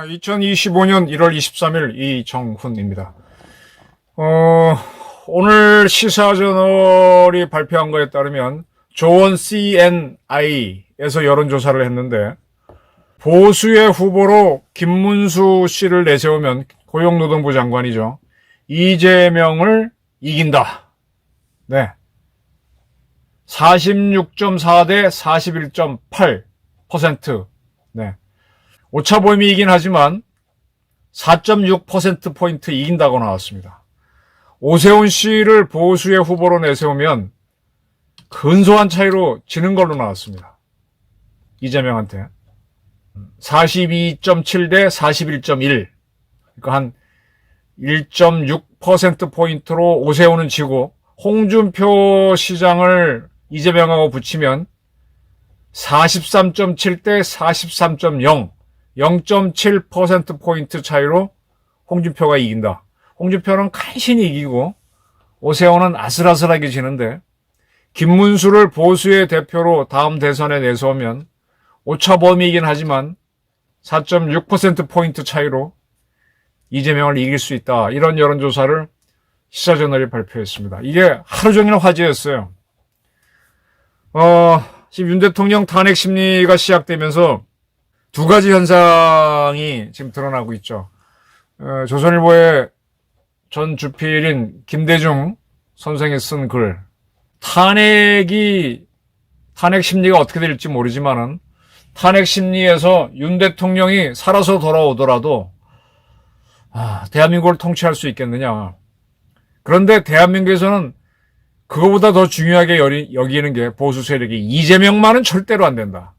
2025년 1월 23일 이정훈입니다. 오늘 시사저널이 발표한 거에 따르면 조원 CNI에서 여론조사를 했는데 보수의 후보로 김문수 씨를 내세우면 고용노동부 장관이죠. 이재명을 이긴다. 네. 46.4 대 41.8%. 네. 오차범위이긴 하지만 4.6%포인트 이긴다고 나왔습니다. 오세훈 씨를 보수의 후보로 내세우면 근소한 차이로 지는 걸로 나왔습니다. 이재명한테. 42.7 대 41.1. 그러니까 한 1.6%포인트로 오세훈은 지고 홍준표 시장을 이재명하고 붙이면 43.7 대 43.0. 0.7%포인트 차이로 홍준표가 이긴다. 홍준표는 간신히 이기고 오세훈은 아슬아슬하게 지는데 김문수를 보수의 대표로 다음 대선에 내세우면 오차범위이긴 하지만 4.6%포인트 차이로 이재명을 이길 수 있다. 이런 여론조사를 시사저널이 발표했습니다. 이게 하루 종일 화제였어요. 지금 윤 대통령 탄핵 심리가 시작되면서 두 가지 현상이 지금 드러나고 있죠. 조선일보의 전 주필인 김대중 선생이 쓴 글. 탄핵 심리가 어떻게 될지 모르지만은 탄핵 심리에서 윤 대통령이 살아서 돌아오더라도 대한민국을 통치할 수 있겠느냐. 그런데 대한민국에서는 그거보다 더 중요하게 여기는 게 보수 세력이 이재명만은 절대로 안 된다.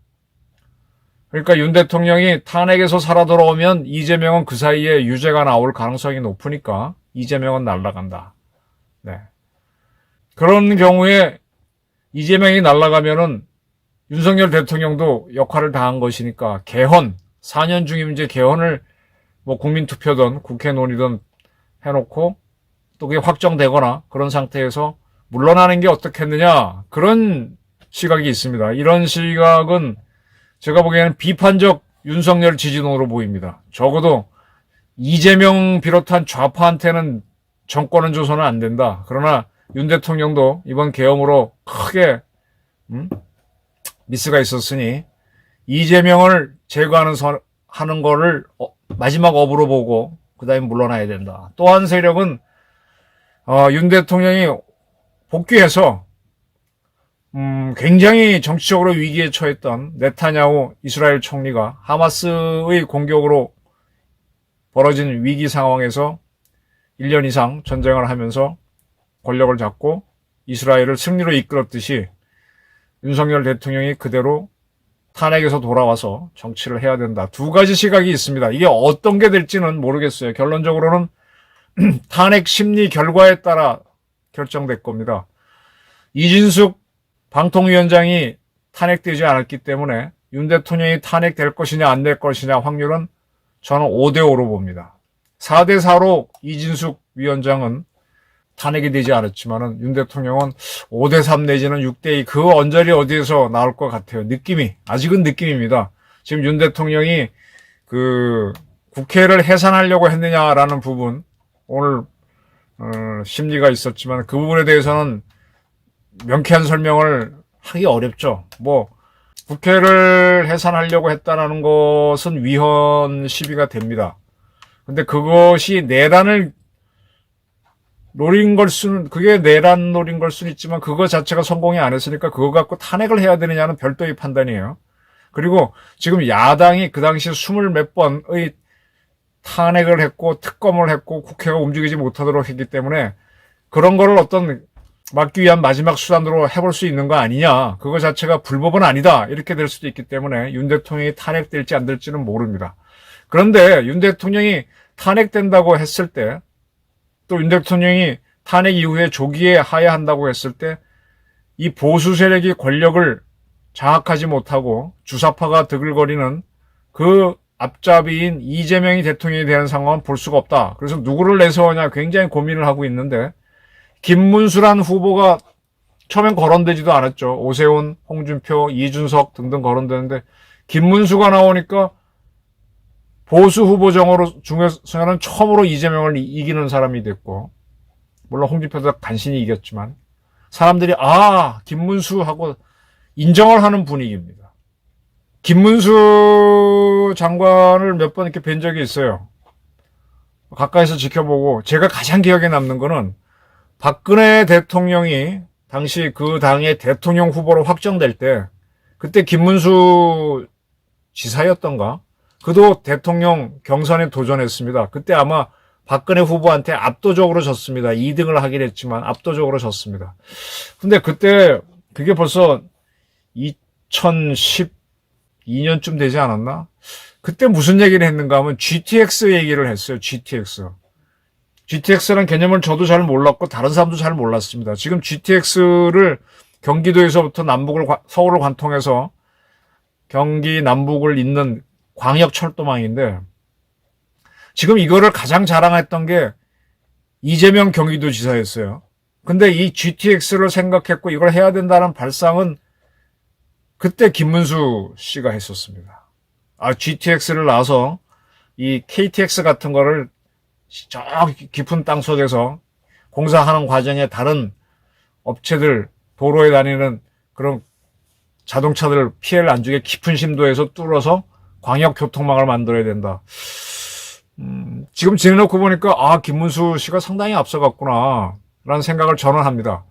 그러니까 윤 대통령이 탄핵에서 살아 돌아오면 이재명은 그 사이에 유죄가 나올 가능성이 높으니까 이재명은 날아간다. 네. 그런 경우에 이재명이 날아가면은 윤석열 대통령도 역할을 다한 것이니까 개헌, 4년 중임제 개헌을 국민투표든 국회 논의든 해놓고 또 그게 확정되거나 그런 상태에서 물러나는 게 어떻겠느냐. 그런 시각이 있습니다. 이런 시각은 제가 보기에는 비판적 윤석열 지지론으로 보입니다. 적어도 이재명 비롯한 좌파한테는 정권은 줘서는 안 된다. 그러나 윤 대통령도 이번 계엄으로 크게 미스가 있었으니 이재명을 제거하는 거를 마지막 업으로 보고 그다음에 물러나야 된다. 또 한 세력은 윤 대통령이 복귀해서 굉장히 정치적으로 위기에 처했던 네타냐후 이스라엘 총리가 하마스의 공격으로 벌어진 위기 상황에서 1년 이상 전쟁을 하면서 권력을 잡고 이스라엘을 승리로 이끌었듯이 윤석열 대통령이 그대로 탄핵에서 돌아와서 정치를 해야 된다. 두 가지 시각이 있습니다. 이게 어떤 게 될지는 모르겠어요. 결론적으로는 탄핵 심리 결과에 따라 결정될 겁니다. 이진숙 방통위원장이 탄핵되지 않았기 때문에 윤 대통령이 탄핵될 것이냐 안 될 것이냐 확률은 저는 5대5로 봅니다. 4대4로 이진숙 위원장은 탄핵이 되지 않았지만은 윤 대통령은 5대3 내지는 6대2 그 언저리 어디에서 나올 것 같아요. 느낌이. 아직은 느낌입니다. 지금 윤 대통령이 국회를 해산하려고 했느냐라는 부분 오늘 심리가 있었지만 그 부분에 대해서는 명쾌한 설명을 하기 어렵죠. 국회를 해산하려고 했다는 것은 위헌 시비가 됩니다. 근데 그것이 내란을 노린 걸 그게 내란 노린 걸 수는 있지만 그거 자체가 성공이 안 했으니까 그거 갖고 탄핵을 해야 되느냐는 별도의 판단이에요. 그리고 지금 야당이 그 당시 20몇 번의 탄핵을 했고 특검을 했고 국회가 움직이지 못하도록 했기 때문에 그런 거를 막기 위한 마지막 수단으로 해볼 수 있는 거 아니냐. 그거 자체가 불법은 아니다. 이렇게 될 수도 있기 때문에 윤 대통령이 탄핵될지 안 될지는 모릅니다. 그런데 윤 대통령이 탄핵된다고 했을 때 또 윤 대통령이 탄핵 이후에 조기에 하야한다고 했을 때 이 보수 세력이 권력을 장악하지 못하고 주사파가 드글거리는 그 앞잡이인 이재명이 대통령이 되는 상황은 볼 수가 없다. 그래서 누구를 내세우냐 굉장히 고민을 하고 있는데 김문수란 후보가 처음엔 거론되지도 않았죠. 오세훈, 홍준표, 이준석 등등 거론되는데 김문수가 나오니까 보수 후보 중에서는 처음으로 이재명을 이기는 사람이 됐고, 물론 홍준표도 간신히 이겼지만 사람들이 김문수 하고 인정을 하는 분위기입니다. 김문수 장관을 몇 번 이렇게 뵌 적이 있어요. 가까이서 지켜보고 제가 가장 기억에 남는 거는 박근혜 대통령이 당시 그 당의 대통령 후보로 확정될 때 그때 김문수 지사였던가? 그도 대통령 경선에 도전했습니다. 그때 아마 박근혜 후보한테 압도적으로 졌습니다. 2등을 하긴 했지만 압도적으로 졌습니다. 근데 그때 그게 벌써 2012년쯤 되지 않았나? 그때 무슨 얘기를 했는가 하면 GTX 얘기를 했어요. GTX. GTX라는 개념을 저도 잘 몰랐고 다른 사람도 잘 몰랐습니다. 지금 GTX를 경기도에서부터 서울을 관통해서 경기 남북을 잇는 광역철도망인데 지금 이거를 가장 자랑했던 게 이재명 경기도지사였어요. 근데 이 GTX를 생각했고 이걸 해야 된다는 발상은 그때 김문수 씨가 했었습니다. GTX를 놔서 이 KTX 같은 거를 저 깊은 땅 속에서 공사하는 과정에 다른 업체들, 도로에 다니는 그런 자동차들 피해를 안 주게 깊은 심도에서 뚫어서 광역교통망을 만들어야 된다. 지금 지내놓고 보니까 김문수 씨가 상당히 앞서갔구나 라는 생각을 저는 합니다.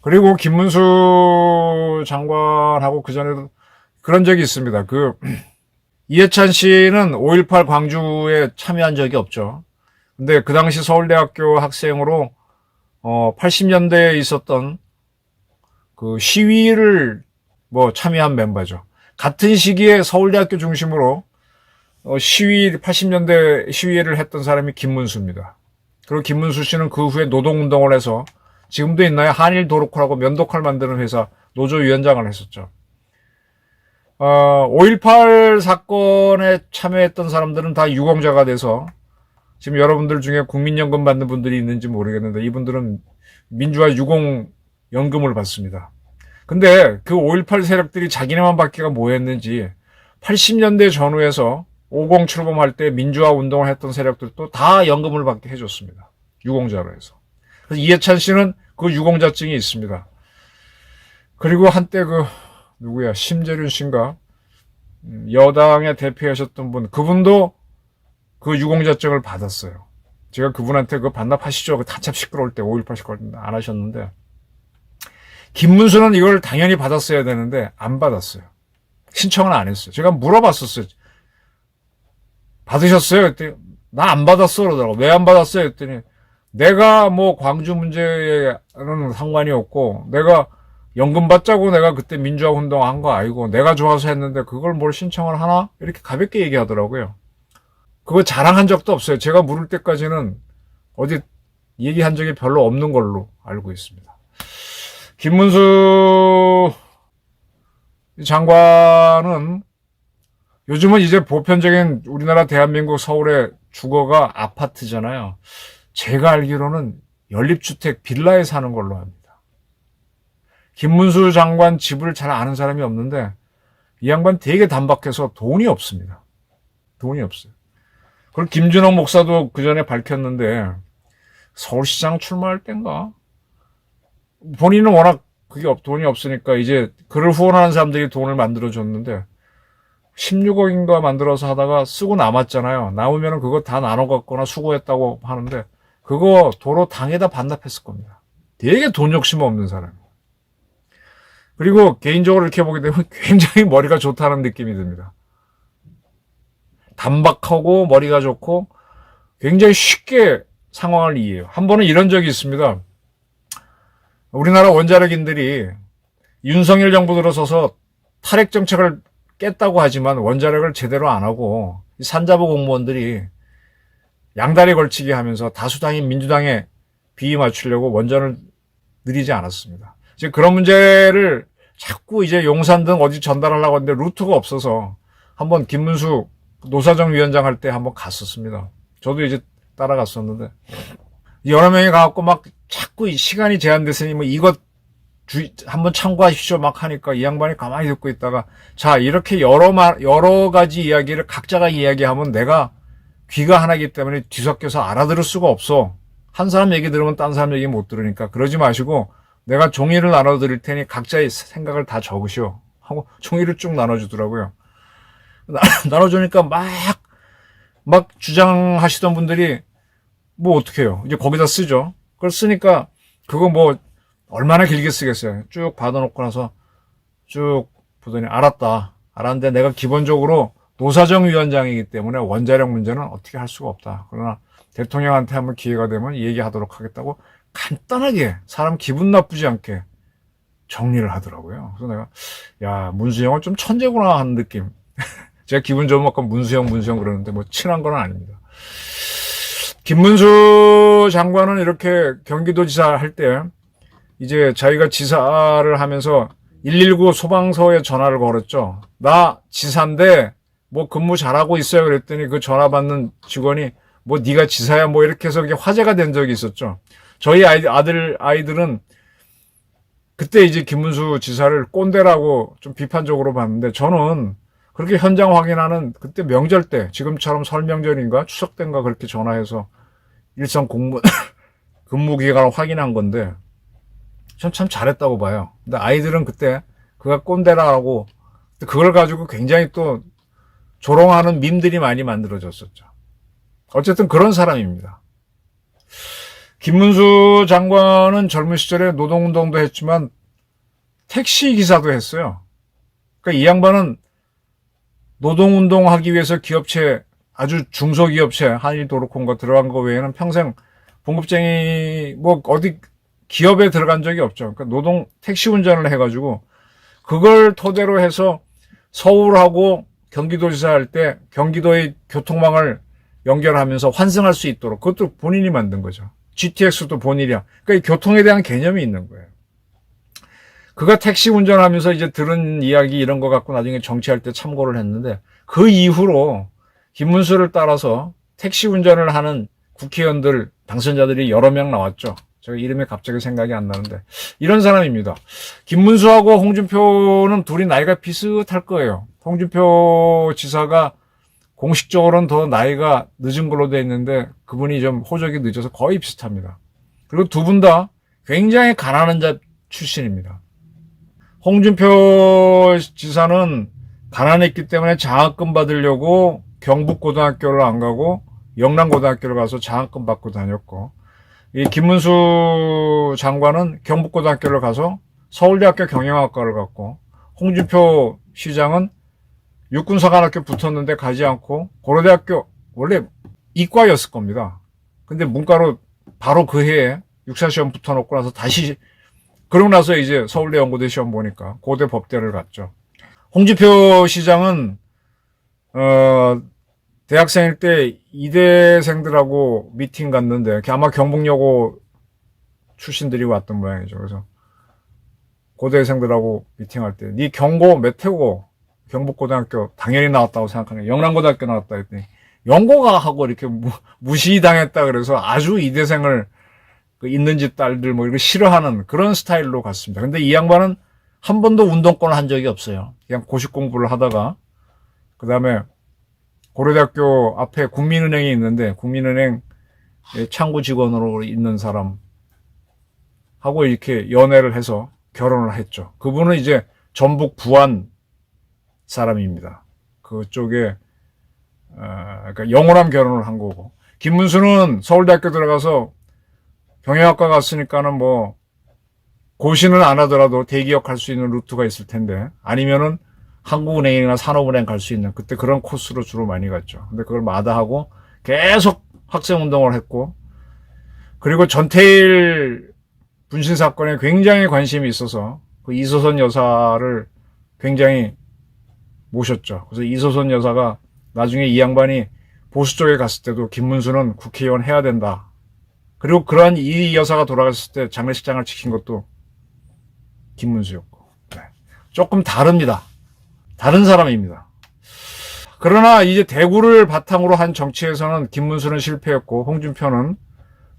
그리고 김문수 장관하고 그전에도 그런 적이 있습니다. 이해찬 씨는 5.18 광주에 참여한 적이 없죠. 근데 그 당시 서울대학교 학생으로 80년대에 있었던 그 시위를 참여한 멤버죠. 같은 시기에 서울대학교 중심으로 80년대 시위를 했던 사람이 김문수입니다. 그리고 김문수 씨는 그 후에 노동운동을 해서 지금도 있나요? 한일도로코라고 면도칼 만드는 회사 노조위원장을 했었죠. 5.18 사건에 참여했던 사람들은 다 유공자가 돼서 지금 여러분들 중에 국민연금 받는 분들이 있는지 모르겠는데 이분들은 민주화 유공연금을 받습니다. 근데 그 5.18 세력들이 자기네만 받기가 뭐했는지 80년대 전후에서 50 출범할 때 민주화 운동을 했던 세력들도 다 연금을 받게 해줬습니다. 유공자로 해서. 그래서 이해찬 씨는 그 유공자증이 있습니다. 그리고 한때 심재륜 씨인가? 여당에 대표하셨던 분, 그분도 그 유공자증을 받았어요. 제가 그분한테 반납하시죠. 한참 시끄러울 때 5.18 시끄러울 때 안 하셨는데. 김문수는 이걸 당연히 받았어야 되는데 안 받았어요. 신청을 안 했어요. 제가 물어봤었어요. 받으셨어요? 그랬더니 나 안 받았어 그러더라고. 왜 안 받았어요? 그랬더니 내가 광주 문제는 상관이 없고 내가 연금 받자고 내가 그때 민주화 운동한 거 아니고 내가 좋아서 했는데 그걸 뭘 신청을 하나? 이렇게 가볍게 얘기하더라고요. 그거 자랑한 적도 없어요. 제가 물을 때까지는 어디 얘기한 적이 별로 없는 걸로 알고 있습니다. 김문수 장관은 요즘은 이제 보편적인 우리나라 대한민국 서울의 주거가 아파트잖아요. 제가 알기로는 연립주택 빌라에 사는 걸로 합니다. 김문수 장관 집을 잘 아는 사람이 없는데 이 양반 되게 단박해서 돈이 없습니다. 돈이 없어요. 그걸 김준호 목사도 그 전에 밝혔는데 서울시장 출마할 땐가 본인은 워낙 돈이 없으니까 이제 그를 후원하는 사람들이 돈을 만들어줬는데 16억인가 만들어서 하다가 쓰고 남았잖아요. 남으면 그거 다 나눠 갖거나 수고했다고 하는데 그거 도로 당에다 반납했을 겁니다. 되게 돈 욕심 없는 사람이에요. 그리고 개인적으로 이렇게 보게 되면 굉장히 머리가 좋다는 느낌이 듭니다. 단박하고 머리가 좋고 굉장히 쉽게 상황을 이해해요. 한 번은 이런 적이 있습니다. 우리나라 원자력인들이 윤석열 정부 들어서서 탈핵 정책을 깼다고 하지만 원자력을 제대로 안 하고 산자부 공무원들이 양다리 걸치기 하면서 다수당인 민주당에 비위 맞추려고 원전을 늘리지 않았습니다. 이제 그런 문제를 자꾸 이제 용산 등 어디 전달하려고 하는데 루트가 없어서 한번 김문수 노사정 위원장 할 때 한번 갔었습니다. 저도 이제 따라갔었는데 여러 명이 가갖고 막 자꾸 시간이 제한됐으니 뭐 이것 한번 참고하십시오 막 하니까 이 양반이 가만히 듣고 있다가 자 이렇게 여러 가지 이야기를 각자가 이야기하면 내가 귀가 하나이기 때문에 뒤섞여서 알아들을 수가 없어. 한 사람 얘기 들으면 딴 사람 얘기 못 들으니까 그러지 마시고 내가 종이를 나눠드릴 테니 각자의 생각을 다 적으시오 하고 종이를 쭉 나눠주더라고요. 나눠주니까 막 주장하시던 분들이 뭐 어떡해요. 이제 거기다 쓰죠. 그걸 쓰니까 그거 뭐 얼마나 길게 쓰겠어요. 쭉 받아놓고 나서 쭉 보더니 알았는데 내가 기본적으로 노사정위원장이기 때문에 원자력 문제는 어떻게 할 수가 없다. 그러나 대통령한테 한번 기회가 되면 얘기하도록 하겠다고 간단하게 사람 기분 나쁘지 않게 정리를 하더라고요. 그래서 내가 야 문수영은 좀 천재구나 하는 느낌. 제가 기분 좋으면 아까 문수영 그러는데 뭐 친한 건 아닙니다. 김문수 장관은 이렇게 경기도지사 할 때 이제 자기가 지사를 하면서 119 소방서에 전화를 걸었죠. 나 지사인데 뭐 근무 잘하고 있어요. 그랬더니 그 전화 받는 직원이 뭐 네가 지사야 뭐 이렇게 해서 화제가 된 적이 있었죠. 저희 아이들은 그때 이제 김문수 지사를 꼰대라고 좀 비판적으로 봤는데 저는 그렇게 현장 확인하는 그때 명절 때 지금처럼 설 명절인가 추석 때인가 그렇게 전화해서 일선 근무 기간을 확인한 건데 전 참 잘했다고 봐요. 근데 아이들은 그때 그가 꼰대라고 그걸 가지고 굉장히 또 조롱하는 밈들이 많이 만들어졌었죠. 어쨌든 그런 사람입니다. 김문수 장관은 젊은 시절에 노동운동도 했지만 택시기사도 했어요. 그러니까 이 양반은 노동운동하기 위해서 기업체 아주 중소기업체 한일도로콘가 들어간 거 외에는 평생 봉급쟁이 뭐 어디 기업에 들어간 적이 없죠. 그러니까 택시 운전을 해가지고 그걸 토대로 해서 서울하고 경기도지사 할 때 경기도의 교통망을 연결하면서 환승할 수 있도록 그것도 본인이 만든 거죠. GTX도 본인이야. 그러니까 교통에 대한 개념이 있는 거예요. 그가 택시 운전하면서 이제 들은 이야기 이런 거 갖고 나중에 정치할 때 참고를 했는데 그 이후로 김문수를 따라서 택시 운전을 하는 국회의원들 당선자들이 여러 명 나왔죠. 제가 이름이 갑자기 생각이 안 나는데 이런 사람입니다. 김문수하고 홍준표는 둘이 나이가 비슷할 거예요. 홍준표 지사가 공식적으로는 더 나이가 늦은 걸로 돼 있는데 그분이 좀 호적이 늦어서 거의 비슷합니다. 그리고 두 분 다 굉장히 가난한 자 출신입니다. 홍준표 지사는 가난했기 때문에 장학금 받으려고 경북고등학교를 안 가고 영남고등학교를 가서 장학금 받고 다녔고 이 김문수 장관은 경북고등학교를 가서 서울대학교 경영학과를 갔고 홍준표 시장은 육군사관학교 붙었는데 가지 않고 고려대학교 원래 이과였을 겁니다. 근데 문과로 바로 그 해에 육사시험 붙어놓고 나서 다시 그러고 나서 이제 서울대 연고대 시험 보니까 고대 법대를 갔죠. 홍준표 시장은 대학생일 때 이대생들하고 미팅 갔는데 아마 경북여고 출신들이 왔던 모양이죠. 그래서 고대생들하고 미팅할 때 네 경고 메테오 경북고등학교 당연히 나왔다고 생각하네. 영남고등학교 나왔다 했더니 연고가 하고 이렇게 무시당했다 그래서 아주 이대생을 있는 집 딸들 뭐 이렇게 싫어하는 그런 스타일로 갔습니다. 근데 이 양반은 한 번도 운동권을 한 적이 없어요. 그냥 고시 공부를 하다가 그 다음에 고려대학교 앞에 국민은행이 있는데 국민은행 창구 직원으로 있는 사람 하고 이렇게 연애를 해서 결혼을 했죠. 그분은 이제 전북 부안 사람입니다. 그쪽에 그러니까 영호람 결혼을 한 거고 김문수는 서울대학교 들어가서 경영학과 갔으니까는 뭐 고시는 안 하더라도 대기업 갈 수 있는 루트가 있을 텐데 아니면은 한국은행이나 산업은행 갈 수 있는 그때 그런 코스로 주로 많이 갔죠. 근데 그걸 마다하고 계속 학생운동을 했고 그리고 전태일 분신 사건에 굉장히 관심이 있어서 그 이소선 여사를 굉장히 모셨죠. 그래서 이소선 여사가 나중에 이 양반이 보수 쪽에 갔을 때도 김문수는 국회의원 해야 된다. 그리고 그러한 이 여사가 돌아갔을 때 장례식장을 지킨 것도 김문수였고. 네. 조금 다릅니다. 다른 사람입니다. 그러나 이제 대구를 바탕으로 한 정치에서는 김문수는 실패했고 홍준표는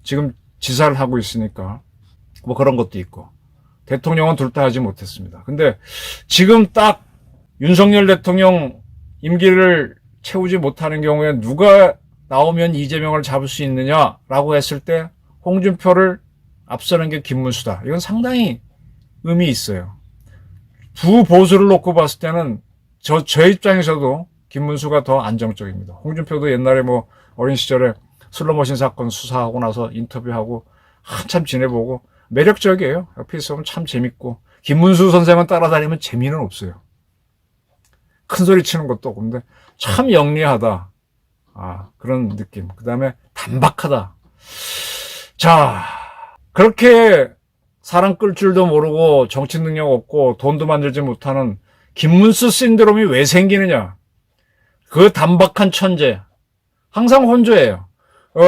지금 지사를 하고 있으니까 뭐 그런 것도 있고 대통령은 둘 다 하지 못했습니다. 근데 지금 딱 윤석열 대통령 임기를 채우지 못하는 경우에 누가 나오면 이재명을 잡을 수 있느냐라고 했을 때 홍준표를 앞서는 게 김문수다. 이건 상당히 의미 있어요. 두 보수를 놓고 봤을 때는 저 입장에서도 김문수가 더 안정적입니다. 홍준표도 옛날에 뭐 어린 시절에 슬로머신 사건 수사하고 나서 인터뷰하고 한참 지내보고 매력적이에요. 옆에 있으면 참 재밌고 김문수 선생은 따라다니면 재미는 없어요. 큰 소리 치는 것도 없고 근데 참 영리하다. 그런 느낌. 그 다음에 단박하다. 자, 그렇게 사람 끌 줄도 모르고 정치 능력 없고 돈도 만들지 못하는 김문수 신드롬이 왜 생기느냐. 그 단박한 천재. 항상 혼조예요.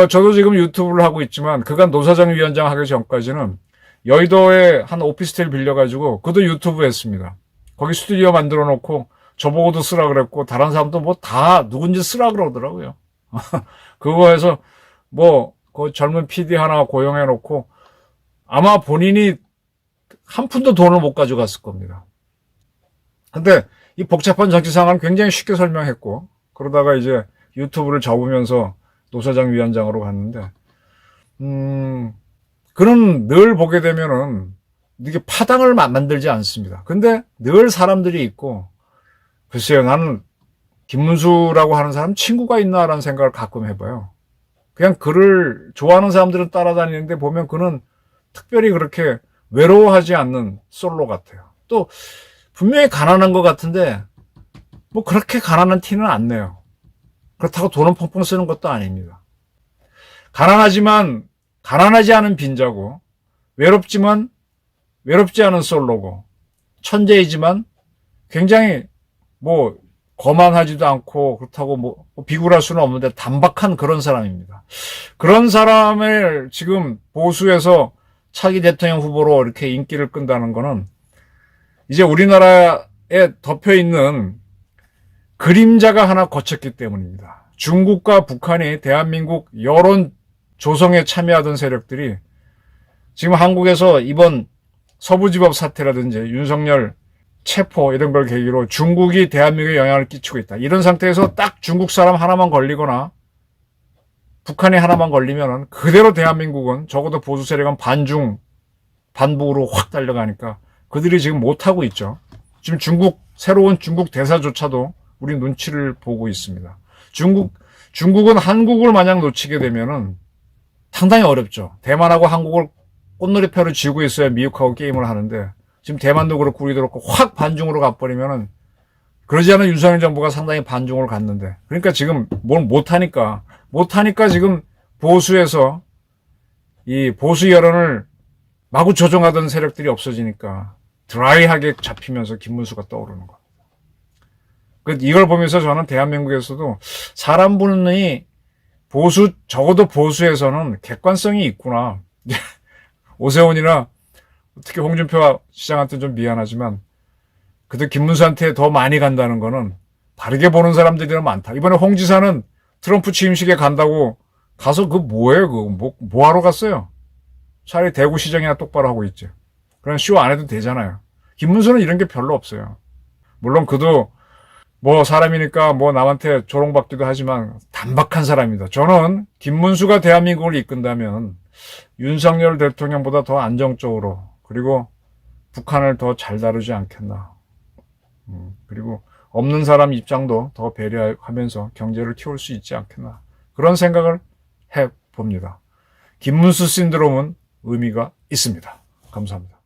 저도 지금 유튜브를 하고 있지만 그간 노사정 위원장 하기 전까지는 여의도에 한 오피스텔 빌려가지고 그도 유튜브 했습니다. 거기 스튜디오 만들어 놓고 저보고도 쓰라 그랬고 다른 사람도 뭐 다 누군지 쓰라 그러더라고요. 그거 해서 뭐 그 젊은 PD 하나 고용해 놓고 아마 본인이 한 푼도 돈을 못 가져갔을 겁니다. 근데 이 복잡한 정치 상황을 굉장히 쉽게 설명했고 그러다가 이제 유튜브를 접으면서 노사정 위원장으로 갔는데 그는 늘 보게 되면은 이게 파당을 만들지 않습니다. 근데 늘 사람들이 있고 글쎄요, 나는 김문수라고 하는 사람 친구가 있나라는 생각을 가끔 해봐요. 그냥 그를 좋아하는 사람들은 따라다니는데 보면 그는 특별히 그렇게 외로워하지 않는 솔로 같아요. 또 분명히 가난한 것 같은데 뭐 그렇게 가난한 티는 안 내요. 그렇다고 돈은 펑펑 쓰는 것도 아닙니다. 가난하지만 가난하지 않은 빈자고 외롭지만 외롭지 않은 솔로고 천재이지만 굉장히 뭐 거만하지도 않고 그렇다고 뭐 비굴할 수는 없는데 단박한 그런 사람입니다. 그런 사람을 지금 보수에서 차기 대통령 후보로 이렇게 인기를 끈다는 거는 이제 우리나라에 덮여 있는 그림자가 하나 거쳤기 때문입니다. 중국과 북한이 대한민국 여론 조성에 참여하던 세력들이 지금 한국에서 이번 서부지법 사태라든지 윤석열 체포 이런 걸 계기로 중국이 대한민국에 영향을 끼치고 있다. 이런 상태에서 딱 중국 사람 하나만 걸리거나 북한이 하나만 걸리면은 그대로 대한민국은 적어도 보수 세력은 반북으로 확 달려가니까 그들이 지금 못하고 있죠. 지금 새로운 중국 대사조차도 우리 눈치를 보고 있습니다. 중국은 한국을 만약 놓치게 되면은 상당히 어렵죠. 대만하고 한국을 꽃놀이표를 쥐고 있어야 미국하고 게임을 하는데 지금 대만도 그렇고 우리도 그렇고 확 반중으로 가버리면은 그러지 않은 윤석열 정부가 상당히 반중으로 갔는데 그러니까 지금 뭘 못하니까 지금 보수에서 이 보수 여론을 마구 조종하던 세력들이 없어지니까 드라이하게 잡히면서 김문수가 떠오르는 거. 이걸 보면서 저는 대한민국에서도 사람 분이 적어도 보수에서는 객관성이 있구나. 오세훈이나 특히 홍준표 시장한테 좀 미안하지만 그래도 김문수한테 더 많이 간다는 거는 다르게 보는 사람들이 많다. 이번에 홍 지사는 트럼프 취임식에 간다고 가서 뭐예요? 뭐 하러 갔어요? 차라리 대구시장이나 똑바로 하고 있지. 그런 쇼 안 해도 되잖아요. 김문수는 이런 게 별로 없어요. 물론 그도 뭐 사람이니까 뭐 남한테 조롱받기도 하지만 단박한 사람입니다. 저는 김문수가 대한민국을 이끈다면 윤석열 대통령보다 더 안정적으로 그리고 북한을 더 잘 다루지 않겠나. 그리고 없는 사람 입장도 더 배려하면서 경제를 키울 수 있지 않겠나. 그런 생각을 해봅니다. 김문수 신드롬은 의미가 있습니다. 감사합니다.